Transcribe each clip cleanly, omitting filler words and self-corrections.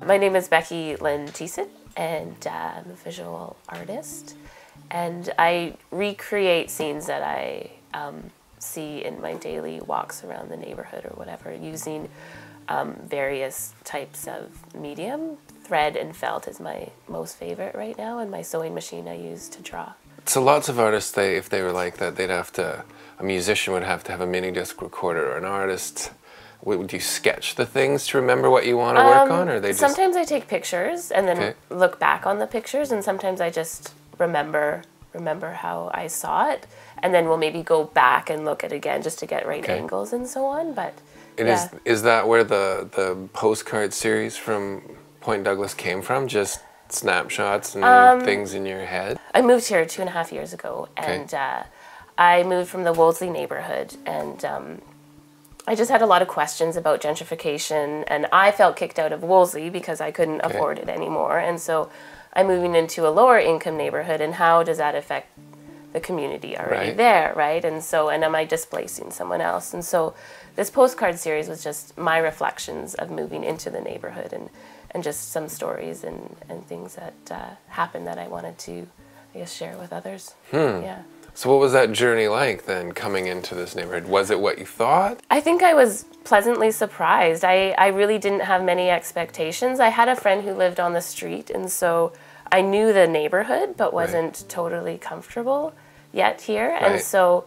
My name is Becky Thiessen, and I'm a visual artist. And I recreate scenes that I see in my daily walks around the neighborhood or whatever, using various types of medium. Thread and felt is my most favorite right now, and my sewing machine I use to draw. So lots of artists, if they were like that, a musician would have to have a mini disc recorder, or an artist. Would you sketch the things to remember what you want to work on, or they just... Sometimes I take pictures and then look back on the pictures, and sometimes I just remember how I saw it, and then we'll maybe go back and look at it again just to get right angles and so on. But is that where the postcard series from Point Douglas came from? Just snapshots and things in your head? I moved here 2.5 years ago, and I moved from the Wolseley neighborhood, and I just had a lot of questions about gentrification, and I felt kicked out of Wolseley because I couldn't afford it anymore. And so I'm moving into a lower income neighborhood, and how does that affect the community already there, right? And am I displacing someone else? And so this postcard series was just my reflections of moving into the neighborhood, and just some stories and things that happened that I wanted to, I guess, share with others. Yeah. So what was that journey like then, coming into this neighborhood? Was it what you thought? I think I was pleasantly surprised. I really didn't have many expectations. I had a friend who lived on the street, and so I knew the neighborhood but wasn't totally comfortable yet here. And so,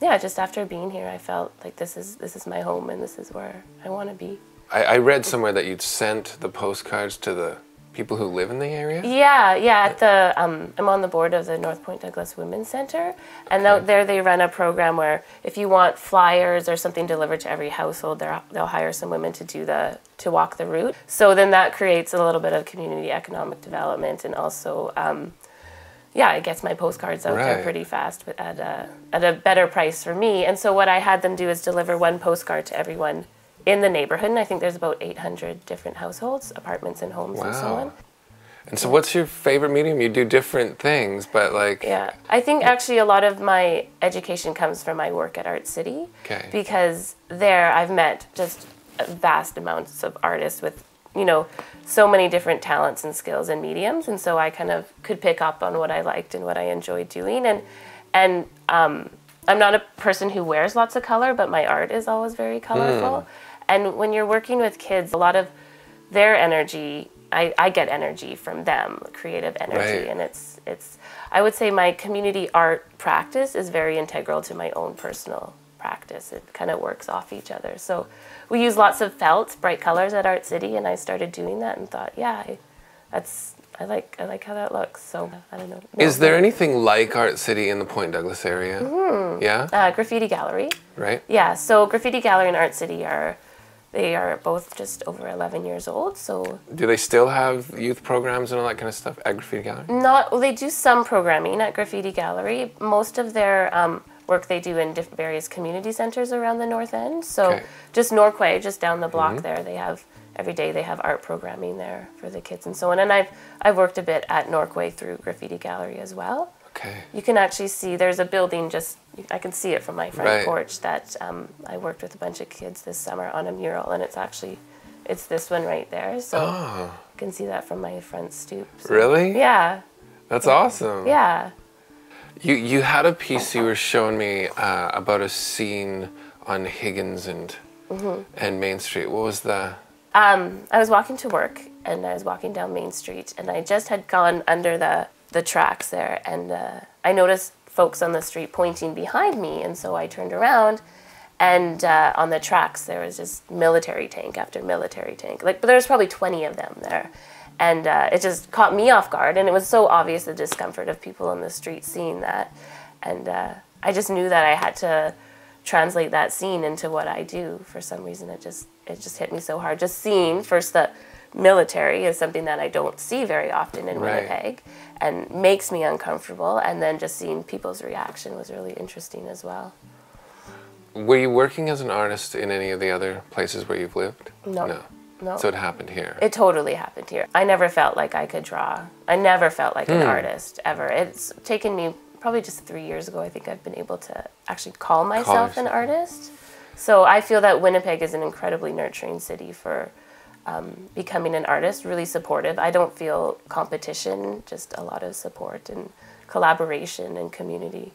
just after being here, I felt like this is my home, and this is where I want to be. I read somewhere that you'd sent the postcards to the people who live in the area? Yeah. At the I'm on the board of the North Point Douglas Women's Center, and out there they run a program where if you want flyers or something delivered to every household, they'll hire some women to walk the route. So then that creates a little bit of community economic development, and also it gets my postcards out there pretty fast, but at a better price for me. And so what I had them do is deliver one postcard to everyone in the neighborhood, and I think there's about 800 different households, apartments and homes and so on. And so what's your favorite medium? You do different things, but like... Yeah, I think actually a lot of my education comes from my work at Art City, because there I've met just vast amounts of artists with, so many different talents and skills and mediums, and so I kind of could pick up on what I liked and what I enjoyed doing. And I'm not a person who wears lots of color, but my art is always very colorful. And when you're working with kids, a lot of their energy, I get energy from them, creative energy. And it's I would say my community art practice is very integral to my own personal practice. It kind of works off each other. So we use lots of felt, bright colors at Art City, and I started doing that and thought, I like how that looks. So I don't know. Is there anything like Art City in the Point Douglas area? Yeah? Graffiti Gallery. Right. Yeah, so Graffiti Gallery and Art City are both just over 11 years old. So do they still have youth programs and all that kind of stuff at Graffiti Gallery? They do some programming at Graffiti Gallery. Most of their work they do in various community centers around the North End. So just Norquay, just down the block there, every day they have art programming there for the kids and so on. And I've worked a bit at Norquay through Graffiti Gallery as well. You can actually see there's a building I can see it from my front porch that I worked with a bunch of kids this summer on a mural, and it's this one right there. So you can see that from my front stoop. So. Really? Yeah. That's awesome. Yeah. You had a piece you were showing me about a scene on Higgins and Main Street. What was that? I was walking to work, and I was walking down Main Street, and I just had gone under the tracks there, and I noticed folks on the street pointing behind me, and so I turned around, and on the tracks there was just military tank after military tank, but there was probably 20 of them there, and it just caught me off guard, and it was so obvious the discomfort of people on the street seeing that, and I just knew that I had to translate that scene into what I do. For some reason it just hit me so hard, just seeing first the military is something that I don't see very often in Winnipeg, and makes me uncomfortable, and then just seeing people's reaction was really interesting as well. Were you working as an artist in any of the other places where you've lived? No. So it happened here? It totally happened here. I never felt like I could draw. I never felt like an artist, ever. It's taken me probably just 3 years ago, I think I've been able to actually call myself an artist. So I feel that Winnipeg is an incredibly nurturing city for becoming an artist, really supportive. I don't feel competition, just a lot of support and collaboration and community.